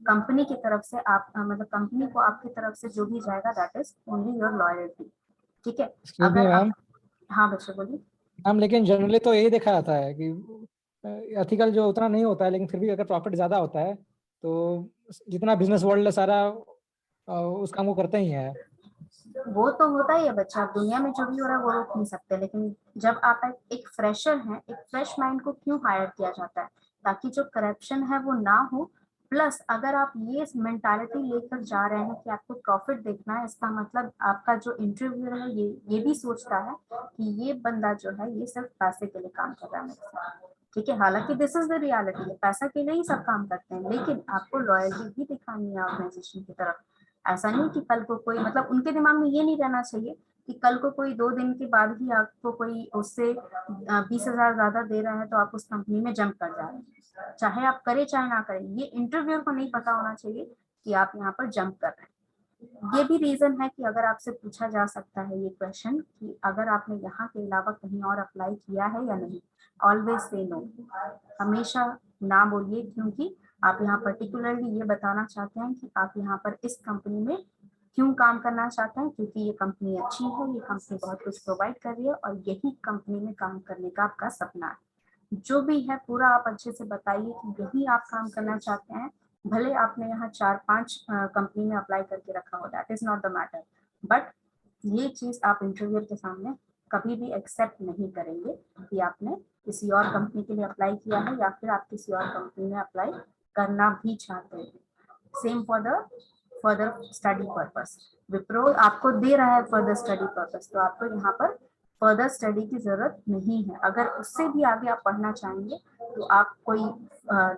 कंपनी की तरफ से आप मतलब कंपनी को आपकी तरफ से जो भी जाएगा that is only your loyalty. ठीक है, एक्सक्यूज मी अगर आप, मैम। हाँ बच्चे बोलिए। मैम लेकिन जनरली तो यही देखा जाता है कि एथिकल जो उतना नहीं होता है, लेकिन फिर भी अगर प्रॉफिट ज्यादा होता है तो जितना बिजनेस वर्ल्ड है सारा उस काम को करते ही है। वो तो होता ही है बच्चा, आप दुनिया में जो भी हो रहा है वो रोक नहीं सकते। लेकिन जब आप एक फ्रेशर हैं, एक फ्रेश माइंड को क्यों हायर किया जाता है? ताकि जो करप्शन है वो ना हो। प्लस अगर आप ये मेंटालिटी लेकर जा रहे हैं कि आपको प्रॉफिट देखना है, इसका मतलब आपका जो इंटरव्यूअर है ये भी सोचता है कि ये बंदा जो है ये सिर्फ पैसे के लिए काम कर रहा है मेरे साथ। ठीक है, हालांकि दिस इज द रियलिटी, पैसा के लिए ही सब काम करते हैं, लेकिन आपको लॉयल्टी भी दिखानी है ऑर्गेनाइजेशन की तरफ। ऐसा नहीं कि कल को कोई, मतलब उनके दिमाग में ये नहीं रहना चाहिए कि कल को कोई 2 दिन के बाद ही आपको कोई उससे 20,000 ज्यादा दे रहा है तो आप उस कंपनी में जंप कर जा रहे हैं। चाहे आप करें चाहे ना करें, ये इंटरव्यूअर को नहीं पता होना चाहिए कि आप यहाँ पर जंप कर रहे हैं। ये भी रीजन है कि अगर आपसे पूछा जा सकता है ये क्वेश्चन कि अगर आपने यहाँ के अलावा कहीं और अप्लाई किया है या नहीं, ऑलवेज से नो, हमेशा ना बोलिए। क्योंकि आप यहाँ पर्टिकुलरली ये बताना चाहते हैं कि आप यहाँ पर इस कंपनी में क्यों काम करना चाहते हैं, क्योंकि ये कंपनी अच्छी है, ये कंपनी बहुत कुछ प्रोवाइड कर रही है और यही कंपनी में काम करने का आपका सपना है। जो भी है पूरा आप अच्छे से बताइए कि यही आप काम करना चाहते हैं। भले आपने यहाँ 4-5 कंपनी में अप्लाई करके रखा हो, that is not the matter, but ये चीज आप इंटरव्यूअर के सामने कभी भी एक्सेप्ट नहीं करेंगे कि आपने किसी और कंपनी के लिए अप्लाई किया है या फिर आप किसी और कंपनी में अप्लाई करना भी चाहते हैं। Same for the further study purpose. Wipro आपको दे रहा है फर्दर स्टडी पर्पस, तो आपको यहाँ पर फर्दर स्टडी की जरूरत नहीं है। अगर उससे भी आगे आप पढ़ना चाहेंगे तो आप कोई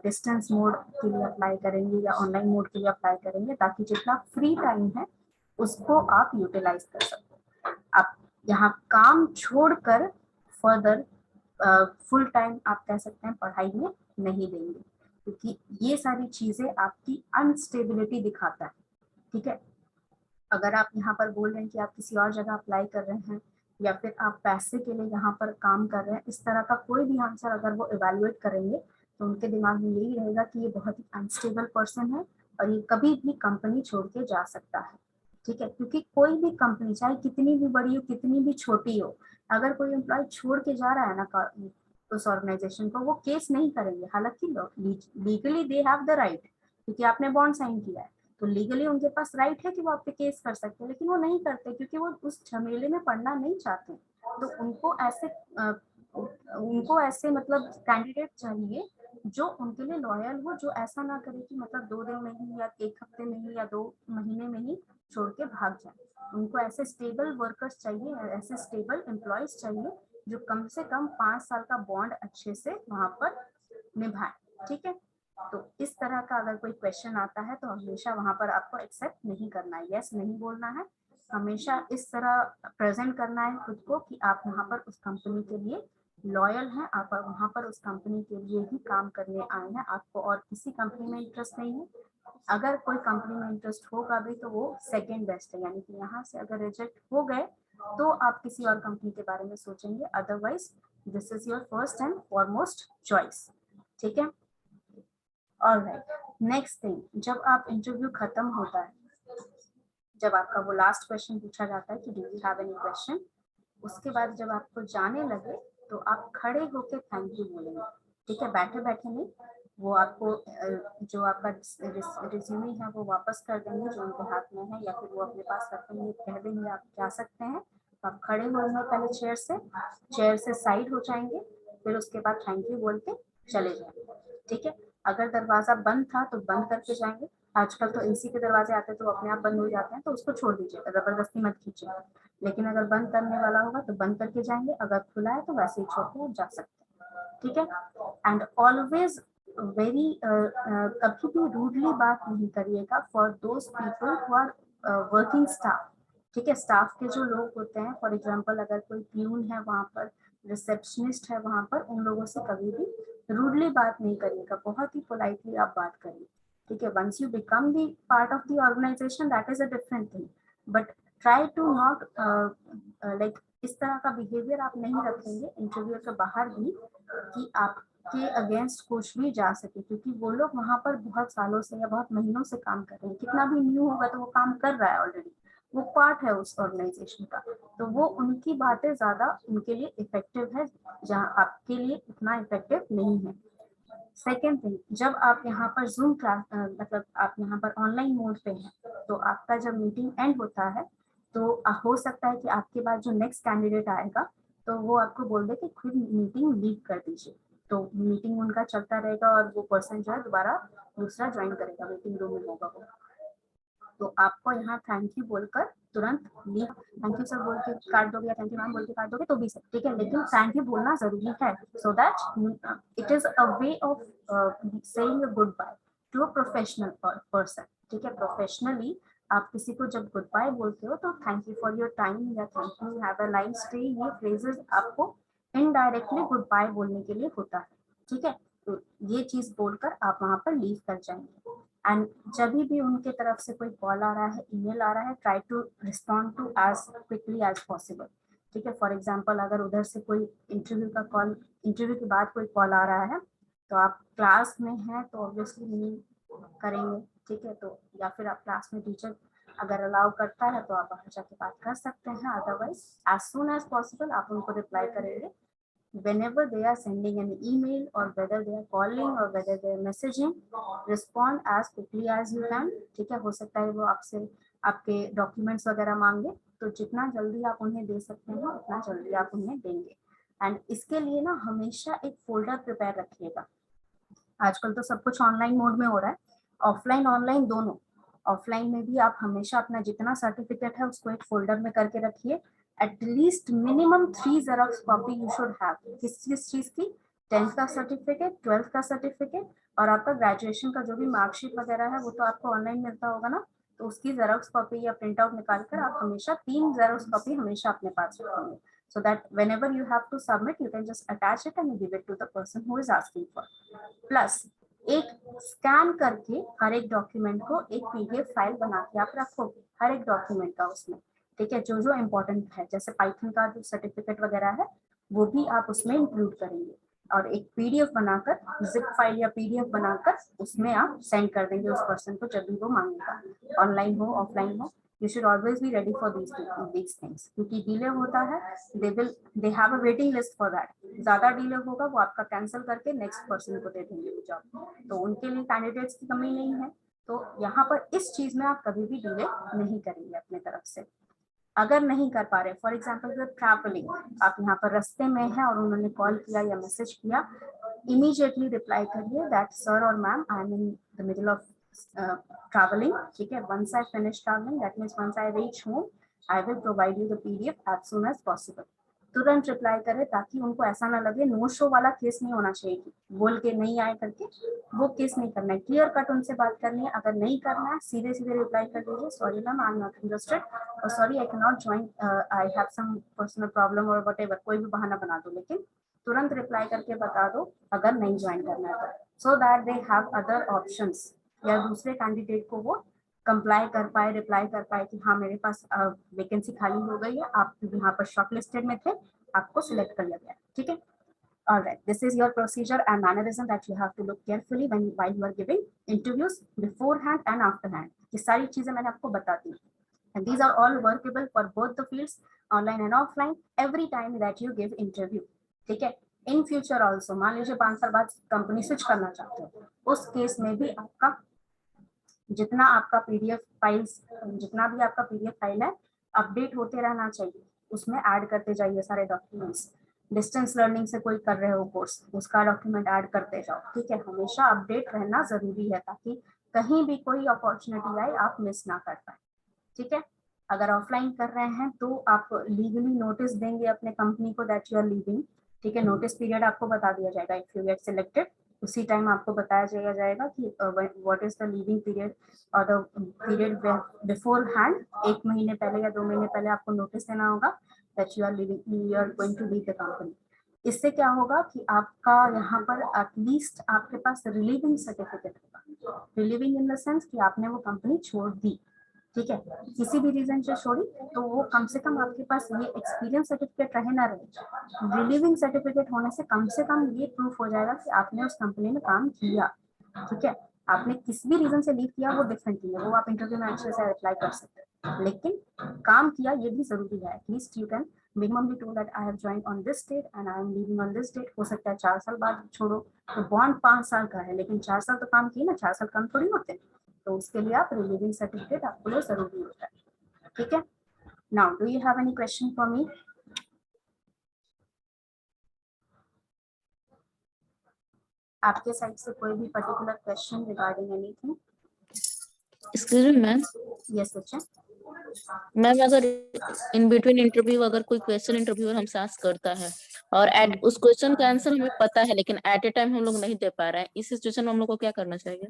डिस्टेंस मोड के लिए अप्लाई करेंगे या ऑनलाइन मोड के लिए अप्लाई करेंगे, ताकि जितना फ्री टाइम है उसको आप यूटिलाइज कर सकते हैं। आप यहाँ काम छोड़कर फर्दर फुल टाइम आप कह सकते हैं पढ़ाई में नहीं देंगे, क्योंकि ये सारी चीजें आपकी अनस्टेबिलिटी दिखाता है। ठीक है, अगर आप यहाँ पर बोल रहे हैं कि आप किसी और जगह अप्लाई कर रहे हैं या फिर आप पैसे के लिए यहाँ पर काम कर रहे हैं, इस तरह का कोई भी आंसर अगर वो इवेल्युएट करेंगे तो उनके दिमाग में यही रहेगा कि ये बहुत ही अनस्टेबल पर्सन है और ये कभी भी कंपनी छोड़ के जा सकता है। ठीक है, क्योंकि कोई भी कंपनी चाहे कितनी भी बड़ी हो कितनी भी छोटी हो, अगर कोई एम्प्लॉय छोड़ के जा रहा है ना उस ऑर्गेनाइजेशन को, वो केस नहीं करेंगे। हालांकि legally they have the right, क्योंकि आपने बॉन्ड साइन किया है तो लीगली उनके पास राइट है कि वो आप पे केस कर सकते हैं, लेकिन वो नहीं करते क्योंकि वो उस झमेले में पड़ना नहीं चाहते। तो उनको ऐसे मतलब कैंडिडेट चाहिए जो उनके लिए लॉयल हो, जो ऐसा ना करे कि मतलब 2 दिन में ही या 1 हफ्ते में ही या 2 महीने में ही छोड़ के भाग जाए। उनको ऐसे स्टेबल वर्कर्स चाहिए, ऐसे स्टेबल एम्प्लॉयज चाहिए जो कम से कम 5 साल का बॉन्ड अच्छे से वहां पर निभाए। ठीक है, तो इस तरह का अगर कोई क्वेश्चन आता है तो हमेशा वहां पर आपको एक्सेप्ट नहीं करना है, यस नहीं बोलना है। हमेशा इस तरह प्रेजेंट करना है खुद को कि आप वहां पर उस कंपनी के लिए लॉयल हैं, आप वहां पर उस कंपनी के लिए ही काम करने आए हैं, आपको और किसी कंपनी में इंटरेस्ट नहीं है। अगर कोई कंपनी में इंटरेस्ट होगा भी तो वो सेकेंड बेस्ट है, यानी कि यहाँ से अगर रिजेक्ट हो गए तो आप किसी और कंपनी के बारे में सोचेंगे, otherwise this is your first and foremost choice. ठीक है, ऑलराइट, नेक्स्ट थिंग, जब आप इंटरव्यू खत्म होता है, जब आपका वो लास्ट क्वेश्चन पूछा जाता है कि do you have any question, उसके बाद जब आपको जाने लगे तो आप खड़े होकर थैंक यू बोलेंगे। ठीक है, बैठे बैठे नहीं, वो आपको जो आपका रिज्यूमे है वो वापस कर देंगे जो उनके हाथ में है, या फिर वो अपने पास रखेंगे, कह देंगे आप जा सकते हैं। तो आप खड़े होंगे पहले चेयर से साइड हो जाएंगे, फिर उसके बाद थैंक यू बोल के चले जाएंगे, ठीक है। अगर दरवाजा बंद था तो बंद करके जाएंगे, आजकल तो एसी के दरवाजे आते हैं तो अपने आप बंद हो जाते हैं, तो उसको छोड़ दीजिएगा, जबरदस्ती मत कीजिएगा। लेकिन अगर बंद करने वाला होगा तो बंद करके जाएंगे, अगर खुला है तो वैसे ही छोड़ के आप जा सकते हैं, ठीक है। एंड ऑलवेज वेरी कभी भी रूडली बात नहीं करिएगा for those people who are working staff, ठीक है। स्टाफ के जो लोग होते हैं, फॉर एग्जाम्पल अगर कोई प्यून है वहां पर, रिसेप्शनिस्ट है वहां पर, उन लोगों से कभी भी रूडली बात नहीं करिएगा, बहुत ही पोलाइटली आप बात करिए, ठीक है। Once you become the part of the organisation that is a different thing, but try to not like इस तरह का बिहेवियर आप नहीं रखेंगे इंटरव्यू के बाहर भी कि आपके अगेंस्ट कुछ भी जा सके, क्योंकि वो लोग वहां पर बहुत सालों से या बहुत महीनों से काम कर रहे हैं, कितना भी न्यू होगा तो वो काम कर रहा है ऑलरेडी, वो पार्ट है उस ऑर्गेनाइजेशन का, तो वो उनकी बातें ज्यादा उनके लिए इफेक्टिव है, जहाँ आपके लिए उतना इफेक्टिव नहीं है। सेकेंड थिंग, जब आप यहाँ पर जूम क्लास मतलब आप यहाँ पर ऑनलाइन मोड पे हैं, तो आपका जब मीटिंग एंड होता है तो हो सकता है कि आपके बाद जो नेक्स्ट कैंडिडेट आएगा तो वो आपको बोल दे कि खुद मीटिंग लीव कर दीजिए, तो मीटिंग उनका चलता रहेगा और वो पर्सन जो है दोबारा दूसरा ज्वाइन करेगा, मीटिंग रूम में होगा वो, तो आपको यहाँ थैंक यू बोलकर तुरंत लीव, थैंक यू सर बोल के काट दोगे या थैंक यू मैम बोल के काट दोगे तो भी सर, ठीक है, लेकिन थैंक यू बोलना जरूरी है, so that it is a way of saying a goodbye to a professional person, ठीक है। प्रोफेशनली आप किसी को जब गुड बाय बोलते हो तो thank you for your time या thank you, have a nice day, ये फ्रेजेस आपको इनडायरेक्टली गुड बाय बोलने के लिए होता है, ठीक है। तो ये चीज बोलकर आप वहां पर लीव कर जाएंगे। एंड जब भी उनके तरफ से कोई कॉल आ रहा है, ईमेल आ रहा है, try to respond to as quickly as possible, ठीक है। फॉर एग्जांपल अगर उधर से कोई इंटरव्यू का कॉल, इंटरव्यू के बाद कोई कॉल आ रहा है तो आप क्लास में हैं तो ऑब्वियसली नहीं करेंगे, ठीक है, तो या फिर आप क्लास में टीचर अगर अलाउ करता है तो आप बाहर जाके बात कर सकते हैं, otherwise as soon as possible आप उनको रिप्लाई करेंगे whenever they are sending an email or whether they are calling or whether they are messaging, respond as quickly as you can, ठीक है। हो सकता है वो आपसे आपके डॉक्यूमेंट्स वगैरह मांगे, तो जितना जल्दी आप उन्हें दे सकते हैं उतना जल्दी आप उन्हें देंगे। एंड इसके लिए ना हमेशा एक फोल्डर प्रिपेयर रखिएगा, आजकल तो सब कुछ ऑनलाइन मोड में हो रहा है, ऑफलाइन ऑनलाइन दोनों, ऑफलाइन में भी आप हमेशा अपना जितना सर्टिफिकेट है उसको एक फोल्डर में करके रखिए, at least minimum 3 xerox copy you should have, किस चीज की, 10th का सर्टिफिकेट, 12th का सर्टिफिकेट और आपका ग्रेजुएशन का जो भी मार्कशीट वगैरह है वो तो आपको ऑनलाइन मिलता होगा ना, तो उसकी जेरॉक्स कॉपी या प्रिंट आउट निकाल कर आप हमेशा 3 जेरॉक्स कॉपी हमेशा अपने पास रखेंगे, so that whenever you have to submit you can just attach it and give it to the person who is asking for। Plus एक स्कैन करके हर एक डॉक्यूमेंट को एक पीडीएफ फाइल बना के आप रखोगे हर एक डॉक्यूमेंट का उसमें, ठीक है, जो जो इम्पोर्टेंट है, जैसे पाइथन का जो सर्टिफिकेट वगैरह है वो भी आप उसमें इंक्लूड करेंगे और एक पीडीएफ बनाकर, जिप फाइल या पीडीएफ बनाकर उसमें आप सेंड कर देंगे उस पर्सन को जब भी वो मांगेगा, ऑनलाइन हो ऑफलाइन हो, you should always be ready for these things, क्योंकि डिले होता है, they have a waiting list for that, ज्यादा डिले होगा वो आपका कैंसिल करके नेक्स्ट पर्सन को दे देंगे वो जॉब, तो उनके लिए कैंडिडेट्स की कमी नहीं है, तो यहाँ पर इस चीज में आप कभी भी डिले नहीं करेंगे अपने तरफ से। अगर नहीं कर पा रहे, फॉर एग्जाम्पल यू ट्रैवलिंग, आप यहाँ पर रास्ते में हैं और उन्होंने कॉल किया या मैसेज किया, इमीडिएटली रिप्लाई करिए दैट सर और ma'am I M in the middle of traveling, ठीक है, once I finish traveling that means once I reach home I will provide you the PDF as soon as possible, तुरंत reply करें ताकि उनको ऐसा ना लगे, नो शो वाला केस नहीं होना चाहिए कि बोल के नहीं आए करके, वो केस नहीं करना है, क्लियर कट उनसे बात करनी है, अगर नहीं करना है सीधे सीधे रिप्लाई कर दीजिए, sorry ma'am I am not interested और sorry I can not join, I have some personal problem और व्हाटएवर, कोई भी बहाना बना दो, लेकिन तुरंत रिप्लाई करके बता दो अगर नहीं ज्वाइन करना है तो, so that they have other options, या दूसरे कैंडिडेट को वो कंप्लाई कर पाए, रिप्लाई कर पाए कि हाँ मेरे पास वैकेंसी खाली हो गई है, आप यहाँ पर शॉर्टलिस्टेड में थे, आपको सिलेक्ट कर लिया गया, ठीक है। Alright, this is your procedure and mannerism that you have to look carefully while you are giving interviews beforehand and afterhand. ये सारी चीजें मैंने आपको बता दी, and these are all workable for both the fields, online and offline, every time that you give interview, ठीक है। In future also, मान लीजिए 5 साल बाद कंपनी स्विच करना चाहते हो, उस केस में भी आपका जितना आपका पीडीएफ फाइल्स, जितना भी आपका पीडीएफ फाइल है अपडेट होते रहना चाहिए, उसमें ऐड करते जाइए सारे डॉक्यूमेंट्स, डिस्टेंस लर्निंग से कोई कर रहे हो कोर्स, उसका डॉक्यूमेंट ऐड करते जाओ, ठीक है। हमेशा अपडेट रहना जरूरी है ताकि कहीं भी कोई अपॉर्चुनिटी आए आप मिस ना कर पाए, ठीक है। अगर ऑफलाइन कर रहे हैं तो आप लीगली नोटिस देंगे अपने कंपनी को दैट यू आर लीविंग, ठीक है। नोटिस पीरियड आपको बता दिया जाएगा, इफ यू गेट सिलेक्टेड उसी टाइम आपको बताया जाएगा कि what is the leaving period और द पीरियड बिफोर हैंड, 1 महीने पहले या 2 महीने पहले आपको नोटिस देना होगा that you are leaving, you are going to leave the company. इससे क्या होगा कि आपका यहाँ पर एटलीस्ट आपके पास रिलीविंग सर्टिफिकेट होगा, रिलीविंग इन द सेंस कि आपने वो कंपनी छोड़ दी, ठीक है। किसी भी रीजन से छोड़ी तो वो कम से कम आपके पास ये एक्सपीरियंस सर्टिफिकेट रहे ना रहे, रिलीविंग सर्टिफिकेट होने से कम ये प्रूफ हो जाएगा कि आपने उस कंपनी में काम किया, ठीक है। आपने किस भी रीजन से लीव किया वो डिफरेंट है, वो आप इंटरव्यू में अच्छे से अप्लाई कर सकते हैं, लेकिन काम किया ये भी जरूरी है। At least you can minimally told that I have joined on this date and I am leaving on this date। हो सकता है 4 साल बाद छोड़ो, तो बॉन्ड 5 साल का है लेकिन 4 साल तो काम किए ना, 4 साल कम थोड़ी होते हैं, तो उसके लिए आप रिलीविंग सर्टिफिकेट आपके लिए जरूरी होता है, ठीक है। Now do you have any question for me? आपके साइड से कोई भी particular question regarding anything? Excuse me ma'am, yes बच्चा। मैम अगर इन बिटवीन इंटरव्यू अगर कोई क्वेश्चन इंटरव्यूअर हमसे आस्क करता है और एट उस क्वेश्चन का आंसर हमें पता है लेकिन एट ए टाइम हम लोग नहीं दे पा रहे हैं, इस सिचुएशन में हम लोग को क्या करना चाहिए?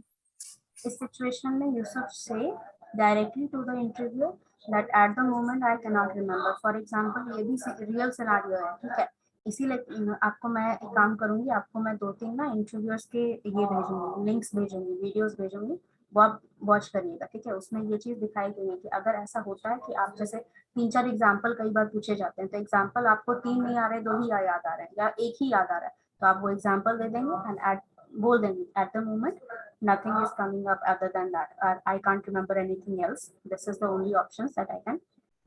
इस सिचुएशन में you should say directly to the interview that at the moment I can not remember. For example ये भी रियल सिनेरियो है, ठीक है। इसीलिए आपको मैं एक काम करूंगी, आपको मैं 2-3 ना इंटरव्यूअर्स के ये भेजूंगी, लिंक्स भेजूंगी, वीडियोस भेजूंगी, वो आप वॉच करिएगा, ठीक है। उसमें ये चीज दिखाई गई है कि अगर ऐसा होता है कि आप जैसे 3-4 एग्जाम्पल कई बार पूछे जाते हैं, तो एग्जाम्पल आपको 3 नहीं आ रहे, 2 ही याद आ रहे हैं या 1 ही याद आ रहा है, तो आप वो एग्जाम्पल दे देंगे एंड बोल देंगे eight the moment nothing is coming up other than that, I can't remember anything else, this is the only options that I can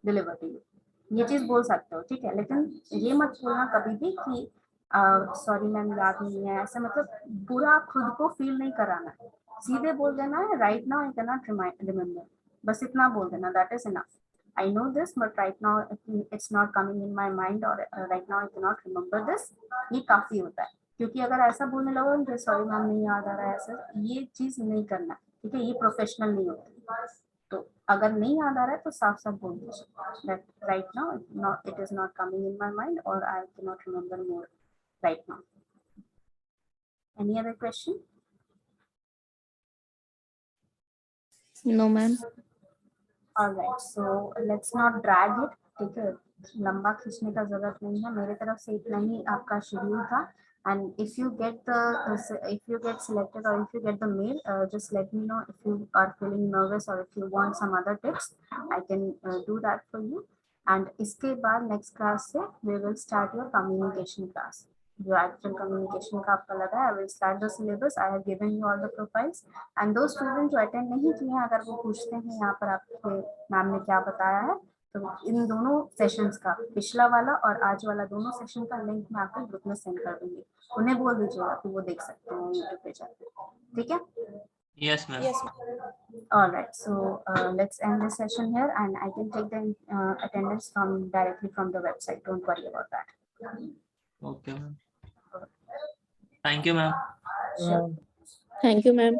deliver to you, ये चीज बोल सकते हो, ठीक है। लेकिन ये मत बोलना कभी भी कि सॉरी मैम याद नहीं है, ऐसे मतलब बुरा खुद को फील नहीं कराना है, सीधे बोल देना है right now I can not remember, बस इतना बोल देना, that is enough. I know this but right now it's not coming in my mind or right now I cannot remember this, ये काफी होता है। क्योंकि अगर ऐसा बोलने लगो सॉरी मैम नहीं याद आ रहा है, ऐसा ये चीज नहीं करना, ठीक है, ये प्रोफेशनल नहीं होता। तो अगर नहीं याद आ रहा है तो साफ साफ बोल दीजिए that right now it is not coming in my mind और I can not remember more right now. Any other question? No ma'am. Alright, so let's not drag it, ठीक है, लंबा खींचने का जरूरत नहीं है। मेरे तरफ से इतना ही आपका शेड्यूल था। And if you get selected or if you get the mail, just let me know if you are feeling nervous or if you want some other tips, I can do that for you. And इसके बाद next class से we will start your communication class. जो actual communication का आपका लगा है, I will start the syllabus. I have given you all the profiles. And those students जो attend नहीं किए हैं, अगर वो पूछते हैं यहाँ पर आपके मैम ने क्या बताया है, तो इन दोनों सेशंस का, पिछला वाला और आज वाला दोनों सेशन का लिंक मैं आपको ग्रुप में सेंड कर दूंगी, उन्हें बोल दीजिएगा कि वो देख सकते हैं यूट्यूब पे जाकर, ठीक है। Yes, ma'am. Yes. All right, so let's end this session here and I can take the attendance directly from the website, don't worry about that. Okay, ma'am. Thank you, ma'am. Sure. Thank you ma'am.